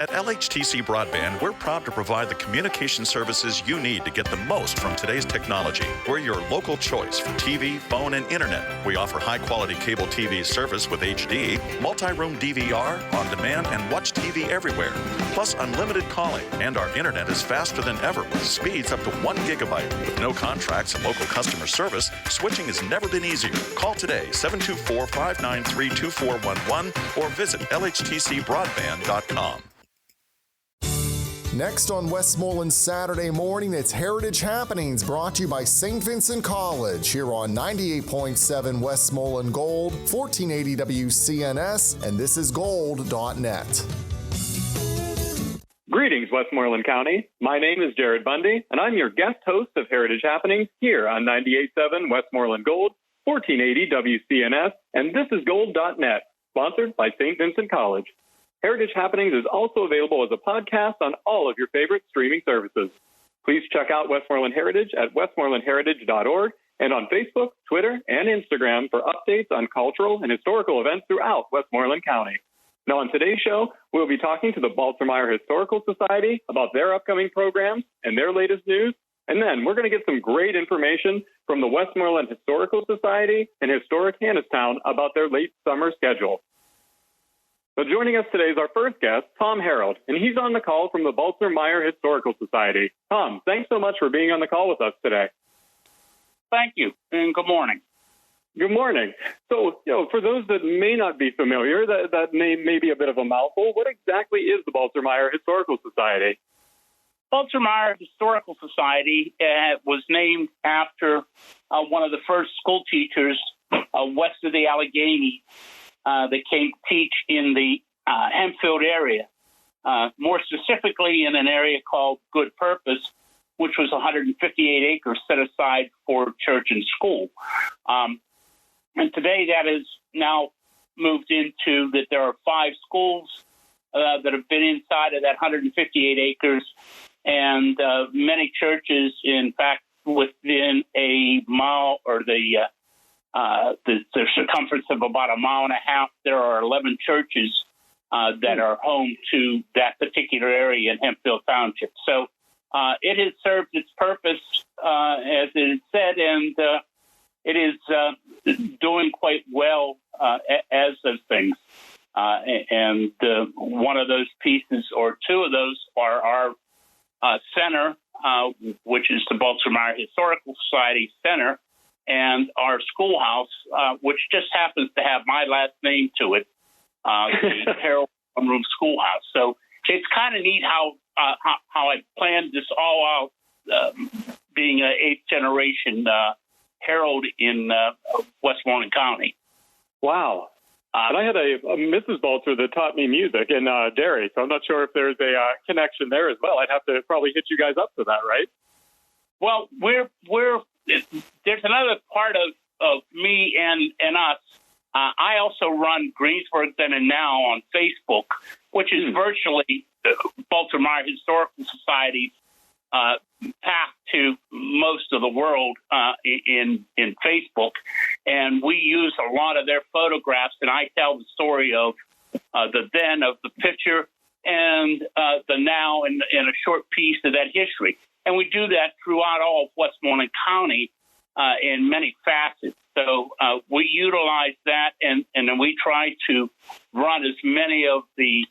At LHTC Broadband, we're proud to provide the communication services you need to get the most from today's technology. We're your local choice for TV, phone, and internet. We offer high-quality cable TV service with HD, multi-room DVR, on-demand, and watch TV everywhere. Plus unlimited calling, and our internet is faster than ever with speeds up to 1 gigabyte. With no contracts and local customer service, switching has never been easier. Call today, 724-593-2411, or visit lhtcbroadband.com. Next on Westmoreland Saturday morning, it's Heritage Happenings brought to you by St Vincent College here on 98.7 Westmoreland Gold, 1480 WCNS, and this is gold.net. Greetings, Westmoreland County. My name is Jared Bundy, and I'm your guest host of Heritage Happenings here on 98.7 Westmoreland Gold, 1480 WCNS, and this is gold.net, sponsored by St Vincent College. Heritage Happenings is also available as a podcast on all of your favorite streaming services. Please check out Westmoreland Heritage at westmorelandheritage.org and on Facebook, Twitter, and Instagram for updates on cultural and historical events throughout Westmoreland County. Now, on today's show, we'll be talking to the Baltzer Meyer Historical Society about their upcoming programs and their latest news. And then we're going to get some great information from the Westmoreland Historical Society and Historic Hannastown about their late summer schedule. So joining us today is our first guest, Tom Harold, and he's on the call from the Baltzer Meyer Historical Society. Tom, thanks so much for being on the call with us today. Thank you, and good morning. Good morning. So, for those that may not be familiar, that may be a bit of a mouthful, what exactly is the Baltzer Meyer Historical Society? Baltzer Meyer Historical Society was named after one of the first school teachers west of the Allegheny that came to teach in the Hempfield area, more specifically in an area called Good Purpose, which was 158 acres set aside for church and school. And today that is now moved into that there are 5 schools that have been inside of that 158 acres, and many churches, in fact, within a mile or the circumference of about a mile and a half, there are 11 churches that are home to that particular area in Hempfield Township. So it has served its purpose, as it is said, and it is doing quite well as those things. And one of those pieces, or 2 of those, are our center, which is the Baltzer Meyer Historical Society Center, and our schoolhouse, which just happens to have my last name to it, the Harold Room Schoolhouse. So it's kind of neat how I planned this all out, being an 8th generation Harold in Westmoreland County. Wow. And I had a Mrs. Baltzer that taught me music in Derry, so I'm not sure if there's a connection there as well. I'd have to probably hit you guys up for that, right? Well, there's another part of me and us. I also run Greensburg Then and Now on Facebook, which is virtually Baltzer Meyer Historical Society's path to most of the world in Facebook. And we use a lot of their photographs, and I tell the story of the then, of the picture, and the now, and a short piece of that history. And we do that throughout all of Westmoreland County in many facets. So we utilize that, and then we try to run as many of the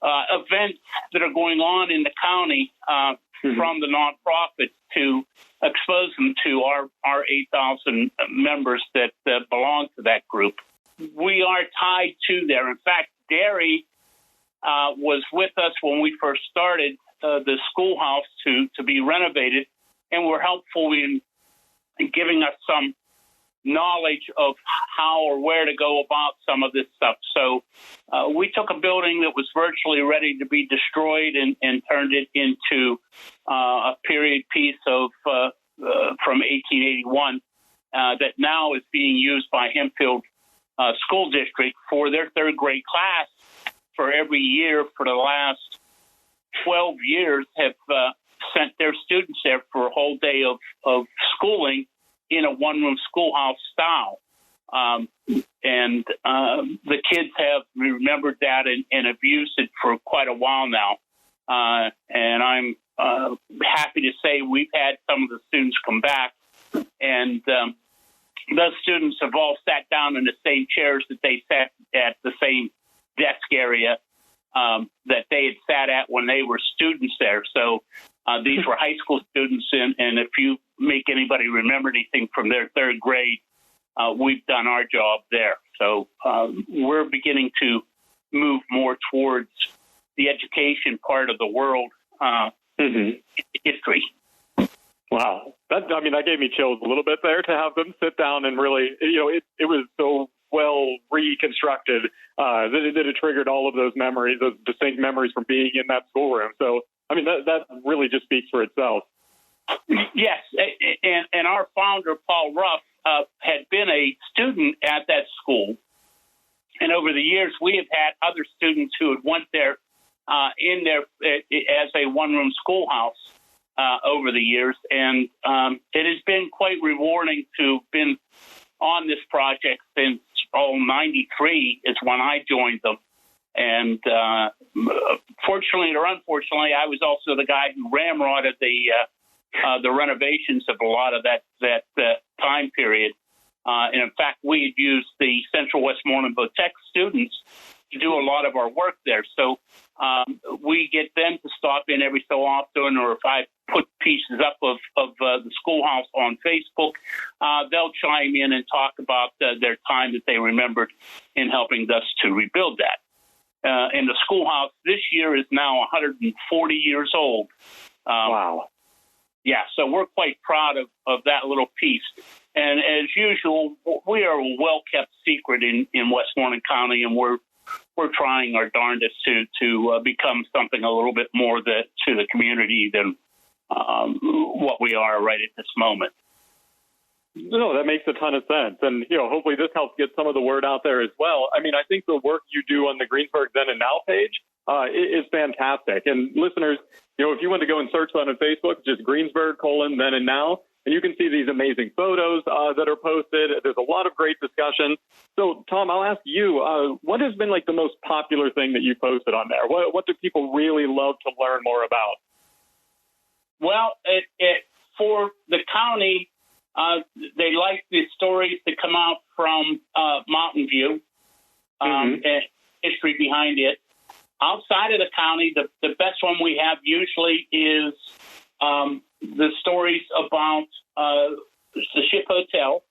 events that are going on in the county from the nonprofits to expose them to our 8,000 members that belong to that group. We are tied to there. In fact, Derry was with us when we first started the schoolhouse to be renovated, and were helpful in giving us some knowledge of how or where to go about some of this stuff. So we took a building that was virtually ready to be destroyed and turned it into a period piece of from 1881 that now is being used by Hempfield School District for their 3rd grade class. For every year for the last 12 years have sent their students there for a whole day of schooling in a one-room schoolhouse style. And the kids have remembered that and have used it for quite a while now. And I'm happy to say we've had some of the students come back, and those students have all sat down in the same chairs that they sat at, the same desk area that they had sat at when they were students there. So these were high school students, and if you make anybody remember anything from their third grade, we've done our job there. So we're beginning to move more towards the education part of the world history. Wow. That gave me chills a little bit there to have them sit down and really, it was so well reconstructed that it triggered all of those memories, those distinct memories from being in that schoolroom. So, that really just speaks for itself. Yes. And our founder, Paul Ruff, had been a student at that school. And over the years, we have had other students who had went there in there as a one-room schoolhouse over the years. And it has been quite rewarding to have been on this project since 93 is when I joined them. And fortunately or unfortunately, I was also the guy who ramrodded the renovations of a lot of that time period. And in fact, we had used the Central Westmoreland Tech students to do a lot of our work there. So we get them to stop in every so often, or if I put pieces up of the schoolhouse on Facebook, they'll chime in and talk about their time that they remembered in helping us to rebuild that. And the schoolhouse this year is now 140 years old. Wow. Yeah, so we're quite proud of that little piece. And as usual, we are a well-kept secret in Westmoreland County, and we're trying our darndest to become something a little bit more to the community than what we are right at this moment. No, that makes a ton of sense. And, hopefully this helps get some of the word out there as well. I think the work you do on the Greensburg Then and Now page is fantastic. And listeners, if you want to go and search that on Facebook, just Greensburg, Then and Now, and you can see these amazing photos that are posted. There's a lot of great discussion. So, Tom, I'll ask you, what has been the most popular thing that you posted on there? What do people really love to learn more about? Well, for the county, they like the stories that come out from Mountain View and history behind it. Outside of the county, the best one we have usually is the stories about the Ship Hotel.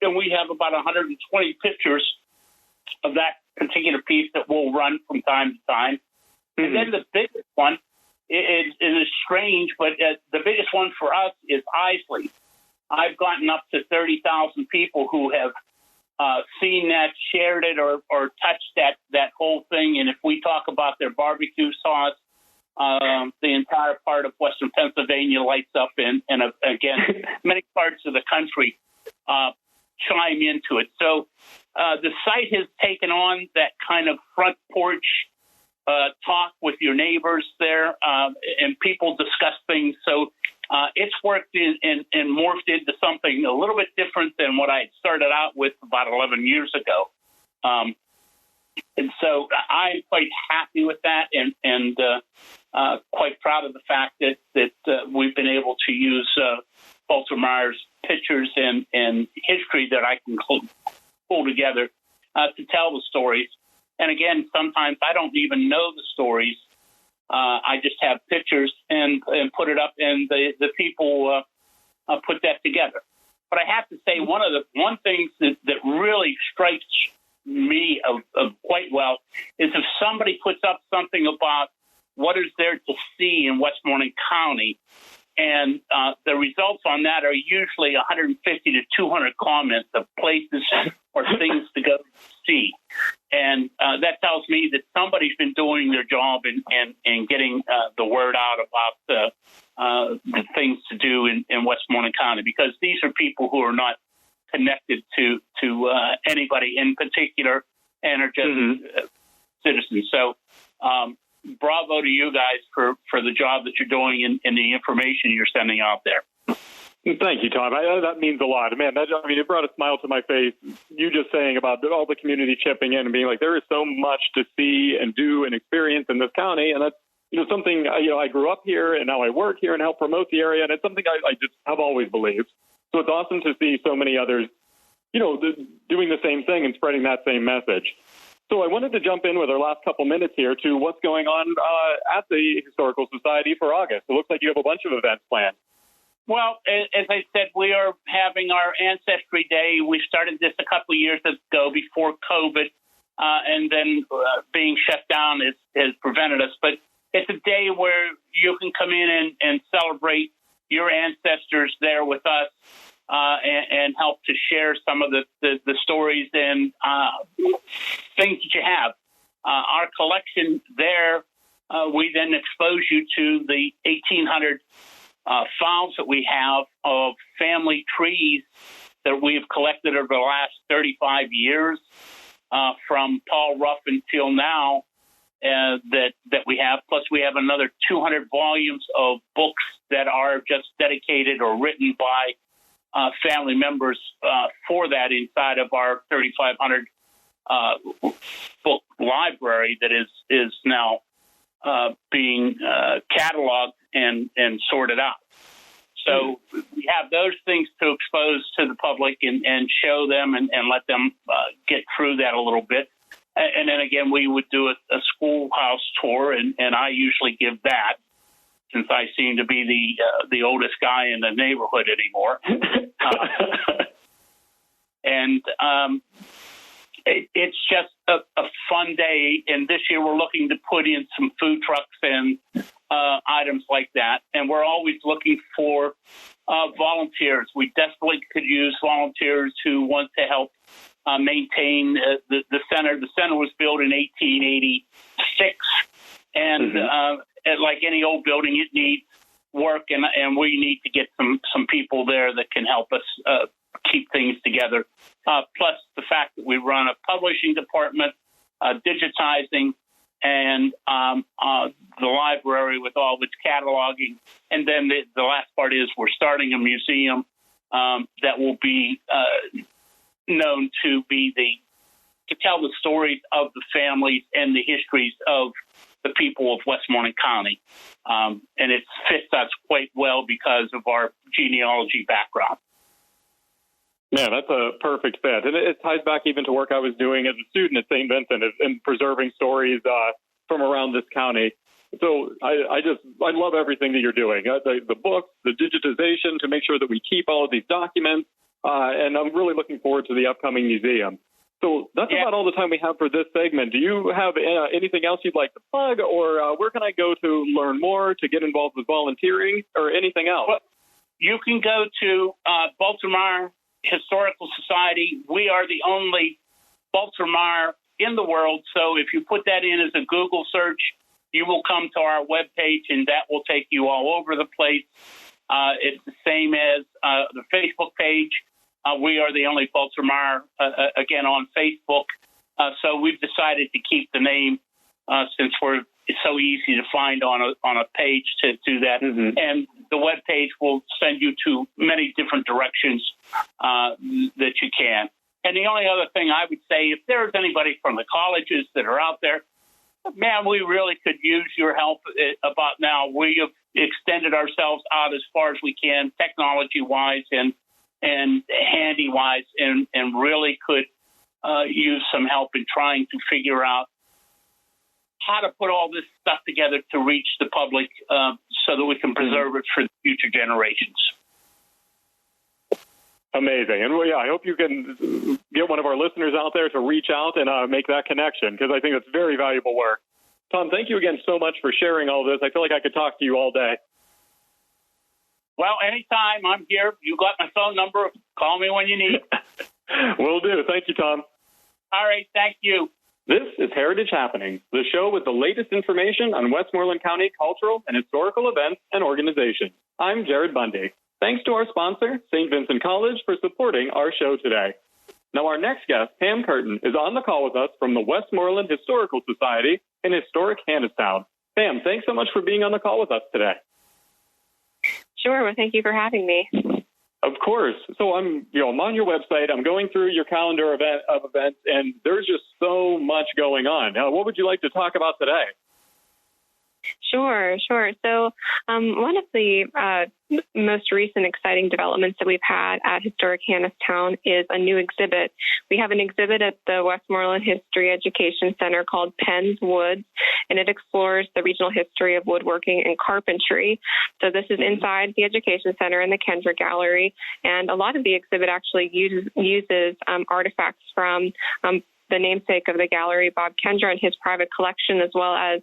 And we have about 120 pictures of that particular piece that we'll run from time to time. And then the biggest one is strange, but the biggest one for us is Isley. I've gotten up to 30,000 people who have seen that, shared it, or touched that whole thing. And if we talk about their barbecue sauce, the entire part of Western Pennsylvania lights up, and again, many parts of the country chime into it. So the site has taken on that kind of front porch talk with your neighbors there, and people discuss things. So it's worked and morphed into something a little bit different than what I had started out with about 11 years ago. And so I'm quite happy with that, and quite proud of the fact that we've been able to use Baltzer Meyer's pictures and history that I can pull together to tell the stories. And again, sometimes I don't even know the stories. I just have pictures and put it up, and the people put that together. But I have to say, one thing that really strikes me quite well is if somebody puts up something about what is there to see in Westmoreland County, and the results on that are usually 150 to 200 comments of places or things to go see. And that tells me that somebody's been doing their job and getting the word out about the things to do in Westmoreland County, because these are people who are not connected to anybody in particular and are just citizens. So bravo to you guys for the job that you're doing and the information you're sending out there. Thank you, Tom. That means a lot. Man, it brought a smile to my face. You just saying about all the community chipping in and being like, there is so much to see and do and experience in this county. And that's, something, I grew up here and now I work here and help promote the area. And it's something I just have always believed. So it's awesome to see so many others, doing the same thing and spreading that same message. So I wanted to jump in with our last couple minutes here to what's going on at the Historical Society for August. It looks like you have a bunch of events planned. Well, as I said, we are having our Ancestry Day. We started this a couple of years ago before COVID, and then being shut down has prevented us. But it's a day where you can come in and celebrate your ancestors there with us and help to share some of the stories and things that you have. Our collection there, we then expose you to the 1,800 files that we have of family trees that we've collected over the last 35 years from Paul Ruff until now that we have. Plus, we have another 200 volumes of books that are just dedicated or written by family members for that inside of our 3,500 book library that is now being cataloged and sorted out. So we have those things to expose to the public and show them and let them get through that a little bit. And then again, we would do a schoolhouse tour, and I usually give that since I seem to be the oldest guy in the neighborhood anymore. It's just a fun day, and this year we're looking to put in some food trucks and items like that, and we're always looking for volunteers. We desperately could use volunteers who want to help maintain the center. The center was built in 1886, and like any old building, it needs work, and we need to get some people there that can help us keep things together. Plus the fact that we run a publishing department, digitizing, and the library with all of its cataloging. And then the last part is we're starting a museum that will be known to tell the stories of the families and the histories of the people of Westmoreland County. And it fits us quite well because of our genealogy background. Yeah, that's a perfect fit. And it ties back even to work I was doing as a student at St. Vincent and preserving stories from around this county. So I love everything that you're doing. The books, the digitization to make sure that we keep all of these documents. And I'm really looking forward to the upcoming museum. So that's about all the time we have for this segment. Do you have anything else you'd like to plug, or where can I go to learn more, to get involved with volunteering, or anything else? Well, you can go to Baltzer Meyer Historical Society. We are the only Baltzer Meyer in the world. So if you put that in as a Google search, you will come to our webpage, and that will take you all over the place. It's the same as the Facebook page. We are the only Baltzer Meyer, again, on Facebook. So we've decided to keep the name since it's so easy to find on a page to do that. Mm-hmm. And the web page will send you to many different directions that you can. And the only other thing I would say, if there's anybody from the colleges that are out there, man, we really could use your help about now. We have extended ourselves out as far as we can, technology-wise and handy-wise, and really could use some help in trying to figure out how to put all this stuff together to reach the public so that we can preserve it for future generations. Amazing. And I hope you can get one of our listeners out there to reach out and make that connection, because I think it's very valuable work. Tom, thank you again so much for sharing all this. I feel like I could talk to you all day. Well, anytime. I'm here. You got my phone number. Call me when you need. Will do. Thank you, Tom. All right. Thank you. This is Heritage Happenings, the show with the latest information on Westmoreland County cultural and historical events and organizations. I'm Jared Bundy. Thanks to our sponsor, St. Vincent College, for supporting our show today. Now, our next guest, Pam Curtin, is on the call with us from the Westmoreland Historical Society in historic Hannastown. Pam, thanks so much for being on the call with us today. Sure. Well, thank you for having me. Of course. So I'm on your website. I'm going through your calendar of events, and there's just so much going on. Now, what would you like to talk about today? Sure. So one of the most recent exciting developments that we've had at Historic Hannistown is a new exhibit. We have an exhibit at the Westmoreland History Education Center called Penn's Woods, and it explores the regional history of woodworking and carpentry. So this is inside the Education Center in the Kendra Gallery, and a lot of the exhibit actually uses artifacts from the namesake of the gallery, Bob Kendra, and his private collection, as well as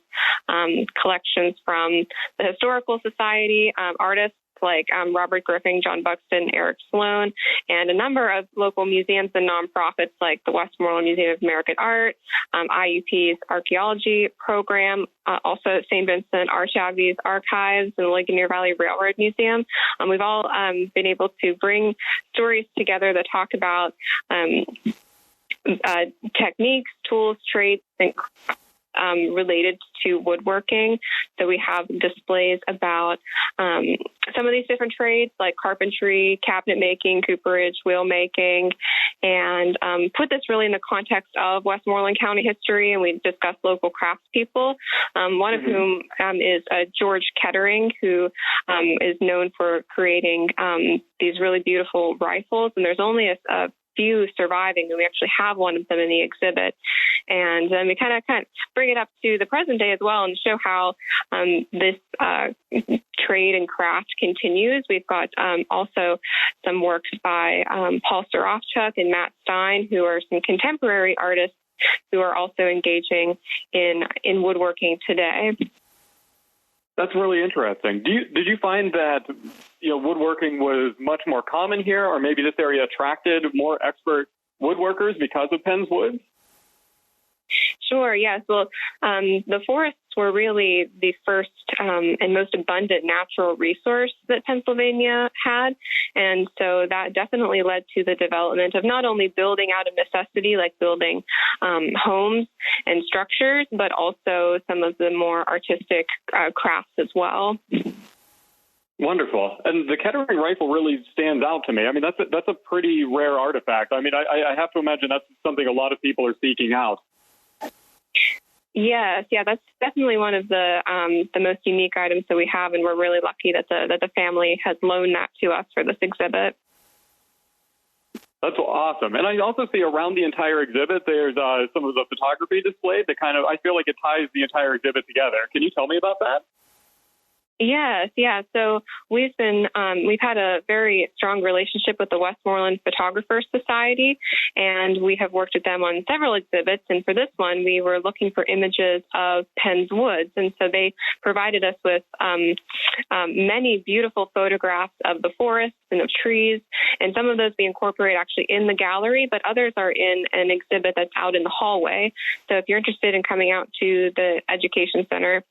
collections from the Historical Society, artists like Robert Griffin, John Buxton, Eric Sloan, and a number of local museums and nonprofits like the Westmoreland Museum of American Art, IUP's archaeology program, also St. Vincent Archaeology's archives, and the Ligonier Valley Railroad Museum. We've all been able to bring stories together that talk about techniques, tools, traits, and related to woodworking. So we have displays about some of these different trades like carpentry, cabinet making, cooperage, wheel making, and put this really in the context of Westmoreland County history. And we discuss local craftspeople, one of whom is George Kettering, who is known for creating these really beautiful rifles. And there's only a few surviving, and we actually have one of them in the exhibit. And we kind of bring it up to the present day as well and show how this trade and craft continues. We've got also some works by Paul Sorofchuk and Matt Stein, who are some contemporary artists who are also engaging in woodworking today. That's really interesting. Did you find that woodworking was much more common here, or maybe this area attracted more expert woodworkers because of Penn's Woods? Sure, yes. Well, the forests were really the first and most abundant natural resource that Pennsylvania had. And so that definitely led to the development of not only building out of necessity, like building homes and structures, but also some of the more artistic crafts as well. Wonderful. And the Kettering rifle really stands out to me. I mean, that's a pretty rare artifact. I mean, I have to imagine that's something a lot of people are seeking out. Yes, that's definitely one of the most unique items that we have, and we're really lucky that the family has loaned that to us for this exhibit. That's awesome. And I also see around the entire exhibit, there's some of the photography displayed that I feel like it ties the entire exhibit together. Can you tell me about that? Yes, yeah. So we've had a very strong relationship with the Westmoreland Photographer Society, and we have worked with them on several exhibits. And for this one, we were looking for images of Penn's Woods, and so they provided us with many beautiful photographs of the forests and of trees. And some of those we incorporate actually in the gallery, but others are in an exhibit that's out in the hallway. So if you're interested in coming out to the Education Center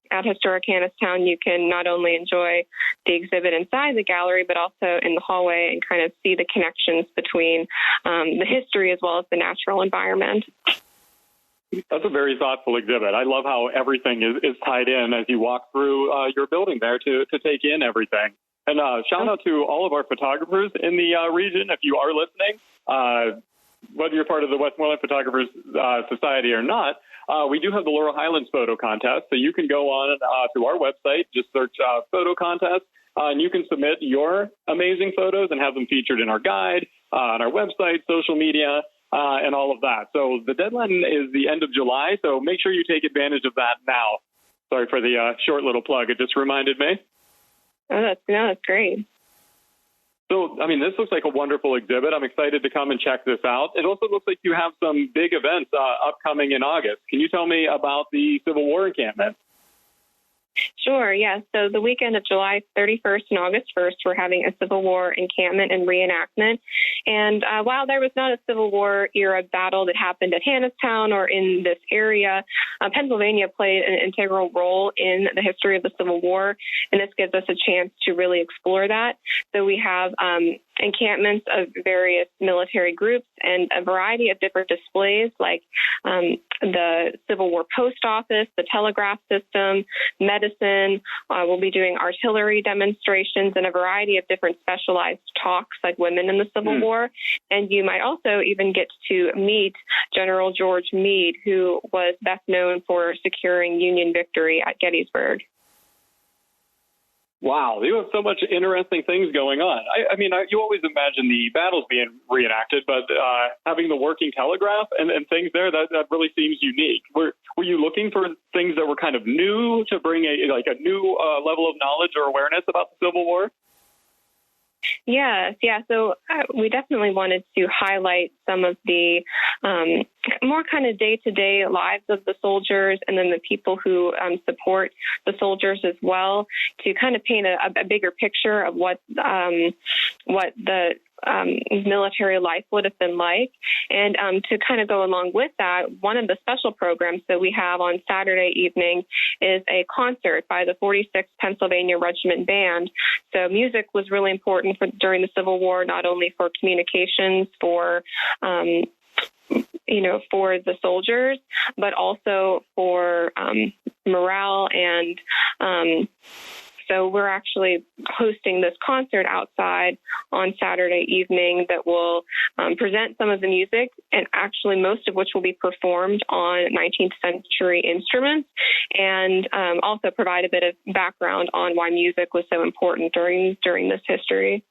at Historic Hannistown, you can not only enjoy the exhibit inside the gallery, but also in the hallway and kind of see the connections between the history as well as the natural environment. That's a very thoughtful exhibit. I love how everything is tied in as you walk through your building there to take in everything. And shout out to all of our photographers in the region. If you are listening, whether you're part of the Westmoreland Photographers Society or not, we do have the Laurel Highlands photo contest. So you can go on to our website, just search photo contest, and you can submit your amazing photos and have them featured in our guide, on our website, social media, and all of that. So the deadline is the end of July, so make sure you take advantage of that now. Sorry for the short little plug. It just reminded me. Oh, that's great. So, I mean, this looks like a wonderful exhibit. I'm excited to come and check this out. It also looks like you have some big events upcoming in August. Can you tell me about the Civil War Encampment? Sure, yes. So the weekend of July 31st and August 1st, we're having a Civil War encampment and reenactment. And while there was not a Civil War era battle that happened at Hannistown or in this area, Pennsylvania played an integral role in the history of the Civil War, and this gives us a chance to really explore that. So we have encampments of various military groups and a variety of different displays like the Civil War post office, the telegraph system, medicine. We'll be doing artillery demonstrations and a variety of different specialized talks like women in the Civil War. And you might also even get to meet General George Meade, who was best known for securing Union victory at Gettysburg. Wow, you have so much interesting things going on. I mean, you always imagine the battles being reenacted, but having the working telegraph and things there, that really seems unique. Were you looking for things that were kind of new to bring a new level of knowledge or awareness about the Civil War? Yes, yeah. So we definitely wanted to highlight some of the more kind of day-to-day lives of the soldiers and then the people who support the soldiers as well, to kind of paint a bigger picture of what the military life would have been like. And to kind of go along with that, one of the special programs that we have on Saturday evening is a concert by the 46th Pennsylvania Regiment Band. So music was really important during the Civil War, not only for communications, for the soldiers, but also for morale. And so we're actually hosting this concert outside on Saturday evening that will present some of the music, and actually most of which will be performed on 19th century instruments, and also provide a bit of background on why music was so important during this history.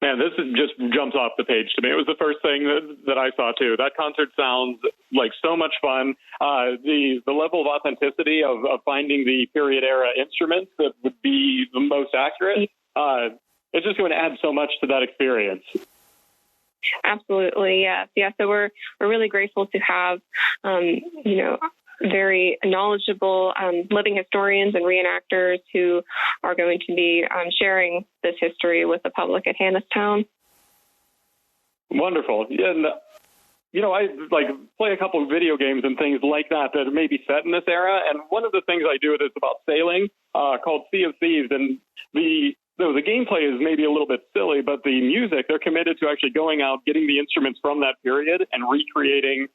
Man, this just jumps off the page to me. It was the first thing that I saw, too. That concert sounds like so much fun. The level of authenticity of finding the period-era instruments that would be the most accurate, it's just going to add so much to that experience. Absolutely, yes. Yeah, so we're really grateful to have, very knowledgeable living historians and reenactors who are going to be sharing this history with the public at Hannistown. Wonderful. And, I play a couple of video games and things like that are maybe set in this era. And one of the things I do is about sailing called Sea of Thieves. And the gameplay is maybe a little bit silly, but the music, they're committed to actually going out, getting the instruments from that period and recreating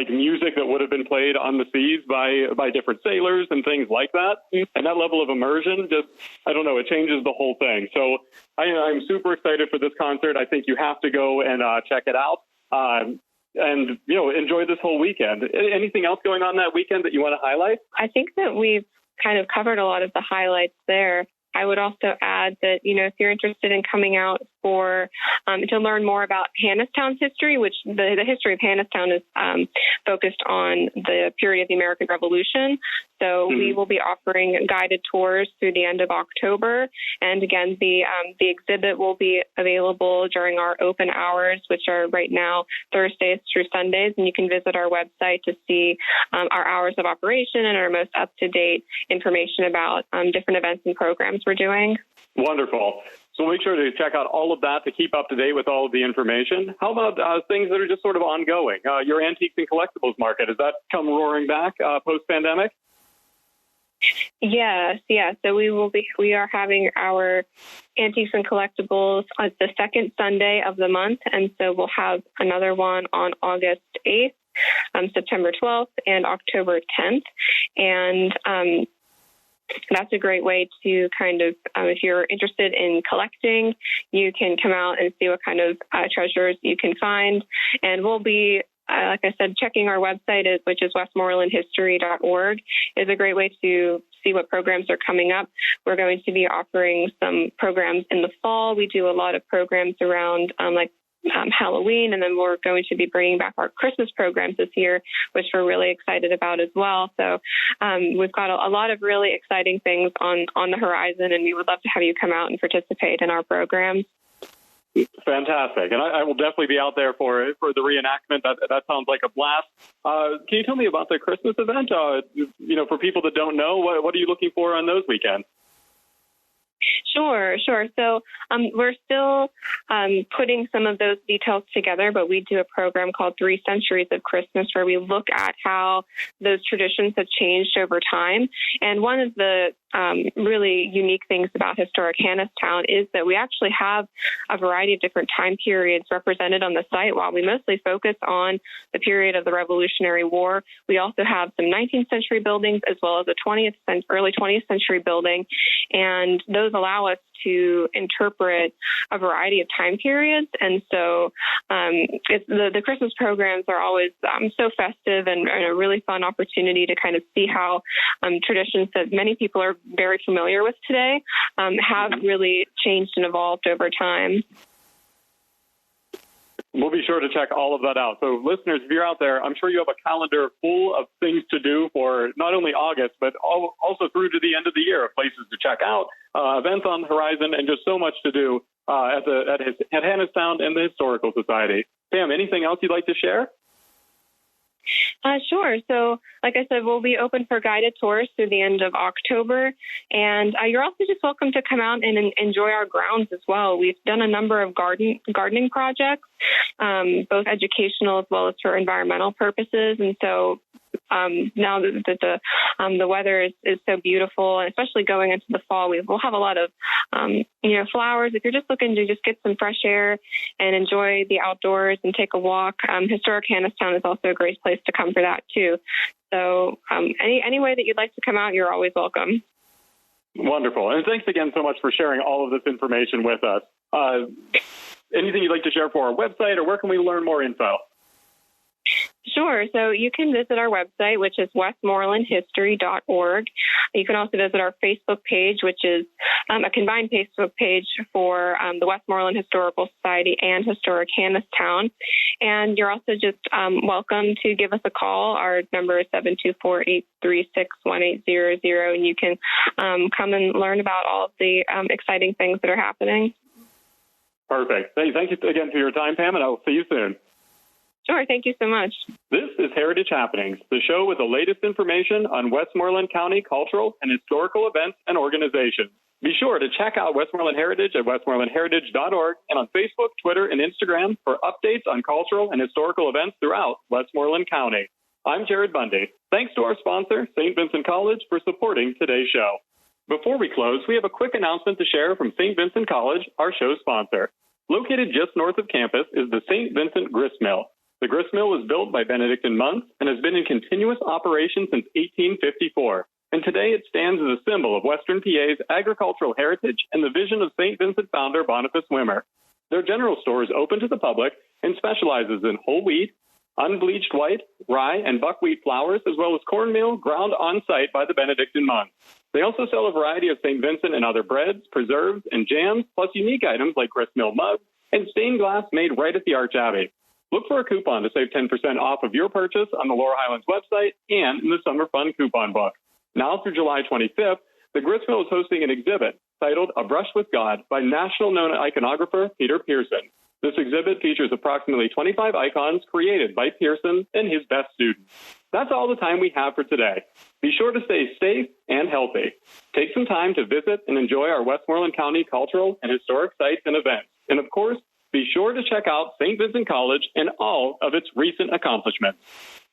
music that would have been played on the seas by different sailors and things like that. And that level of immersion it changes the whole thing. So I'm super excited for this concert. I think you have to go and check it out and enjoy this whole weekend. Anything else going on that weekend that you want to highlight? I think that we've kind of covered a lot of the highlights there. I would also add that, if you're interested in coming out to learn more about Hannistown's history, which the history of Hannistown is focused on the period of the American Revolution. So we will be offering guided tours through the end of October. And again, the exhibit will be available during our open hours, which are right now Thursdays through Sundays. And you can visit our website to see our hours of operation and our most up-to-date information about different events and programs we're doing. Wonderful. So make sure to check out all of that to keep up to date with all of the information. How about things that are just sort of ongoing? Your antiques and collectibles market, has that come roaring back post-pandemic? Yes. So we are having our antiques and collectibles on the second Sunday of the month. And so we'll have another one on August 8th, September 12th, and October 10th. And that's a great way to kind of, if you're interested in collecting, you can come out and see what kind of treasures you can find. And we'll be, like I said, checking our website, which is westmorelandhistory.org, is a great way to see what programs are coming up. We're going to be offering some programs in the fall. We do a lot of programs around Halloween, and then we're going to be bringing back our Christmas programs this year, which we're really excited about as well. So we've got a lot of really exciting things on the horizon, and we would love to have you come out and participate in our programs. Fantastic. And I will definitely be out there for the reenactment. That sounds like a blast. Can you tell me about the Christmas event? For people that don't know, what are you looking for on those weekends? Sure. So we're still putting some of those details together, but we do a program called 3 Centuries of Christmas where we look at how those traditions have changed over time. And one of the really unique things about historic Hannastown is that we actually have a variety of different time periods represented on the site. While we mostly focus on the period of the Revolutionary War, we also have some 19th century buildings as well as a early 20th century building. And those allow us to interpret a variety of time periods. And so the Christmas programs are always so festive and a really fun opportunity to kind of see how traditions that many people are very familiar with today have really changed and evolved over time. We'll be sure to check all of that out. So listeners, if you're out there, I'm sure you have a calendar full of things to do for not only August, but also through to the end of the year of places to check out, events on the horizon, and just so much to do at Hannastown and the Historical Society. Pam, anything else you'd like to share? Sure. So, like I said, we'll be open for guided tours through the end of October. And you're also just welcome to come out and enjoy our grounds as well. We've done a number of gardening projects, both educational as well as for environmental purposes. And so now that the weather is so beautiful, and especially going into the fall, we'll have a lot of flowers. If you're just looking to just get some fresh air and enjoy the outdoors and take a walk, historic Hannastown is also a great place to come for that too. So any way that you'd like to come out, you're always welcome. Wonderful. And thanks again so much for sharing all of this information with us. Anything you'd like to share for our website, or where can we learn more info? Sure. So you can visit our website, which is westmorelandhistory.org. You can also visit our Facebook page, which is a combined Facebook page for the Westmoreland Historical Society and Historic Hannastown. And you're also just welcome to give us a call. Our number is 724-836-1800, and you can come and learn about all of the exciting things that are happening. Perfect. Thank you again for your time, Pam, and I will see you soon. Sure. Thank you so much. This is Heritage Happenings, the show with the latest information on Westmoreland County cultural and historical events and organizations. Be sure to check out Westmoreland Heritage at westmorelandheritage.org and on Facebook, Twitter, and Instagram for updates on cultural and historical events throughout Westmoreland County. I'm Jared Bundy. Thanks to our sponsor, St. Vincent College, for supporting today's show. Before we close, we have a quick announcement to share from St. Vincent College, our show sponsor. Located just north of campus is the St. Vincent Gristmill. The gristmill was built by Benedictine monks and has been in continuous operation since 1854. And today it stands as a symbol of Western PA's agricultural heritage and the vision of St. Vincent founder Boniface Wimmer. Their general store is open to the public and specializes in whole wheat, unbleached white, rye, and buckwheat flours, as well as cornmeal ground on-site by the Benedictine monks. They also sell a variety of St. Vincent and other breads, preserves, and jams, plus unique items like gristmill mugs and stained glass made right at the Arch Abbey. Look for a coupon to save 10% off of your purchase on the Laurel Highlands website and in the Summer Fun coupon book. Now through July 25th, the Gristmill is hosting an exhibit titled A Brush with God by national-known iconographer Peter Pearson. This exhibit features approximately 25 icons created by Pearson and his best students. That's all the time we have for today. Be sure to stay safe and healthy. Take some time to visit and enjoy our Westmoreland County cultural and historic sites and events. And of course, be sure to check out St. Vincent College and all of its recent accomplishments.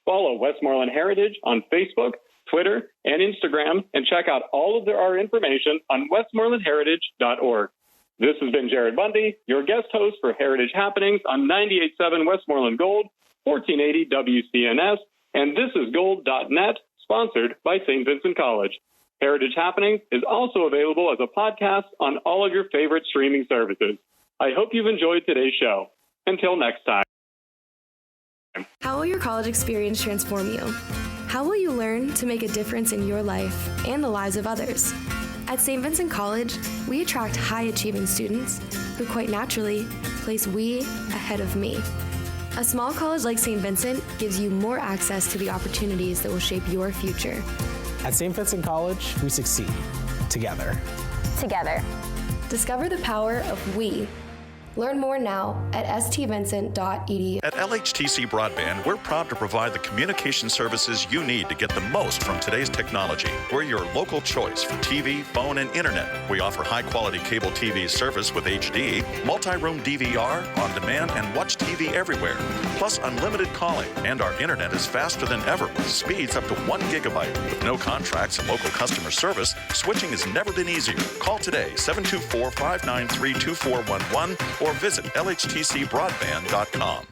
Follow Westmoreland Heritage on Facebook, Twitter, and Instagram, and check out all of our information on westmorelandheritage.org. This has been Jared Bundy, your guest host for Heritage Happenings on 98.7 Westmoreland Gold, 1480 WCNS, and this is Gold.net, sponsored by St. Vincent College. Heritage Happenings is also available as a podcast on all of your favorite streaming services. I hope you've enjoyed today's show. Until next time. How will your college experience transform you? How will you learn to make a difference in your life and the lives of others? At St. Vincent College, we attract high-achieving students who quite naturally place we ahead of me. A small college like St. Vincent gives you more access to the opportunities that will shape your future. At St. Vincent College, we succeed together. Together. Discover the power of we Learn more now at stvincent.edu. At LHTC Broadband, we're proud to provide the communication services you need to get the most from today's technology. We're your local choice for TV, phone, and internet. We offer high-quality cable TV service with HD, multi-room DVR, on-demand, and watch TV everywhere. Plus unlimited calling, and our internet is faster than ever with speeds up to 1 gigabyte. With no contracts and local customer service, switching has never been easier. Call today, 724-593-2411, or visit lhtcbroadband.com.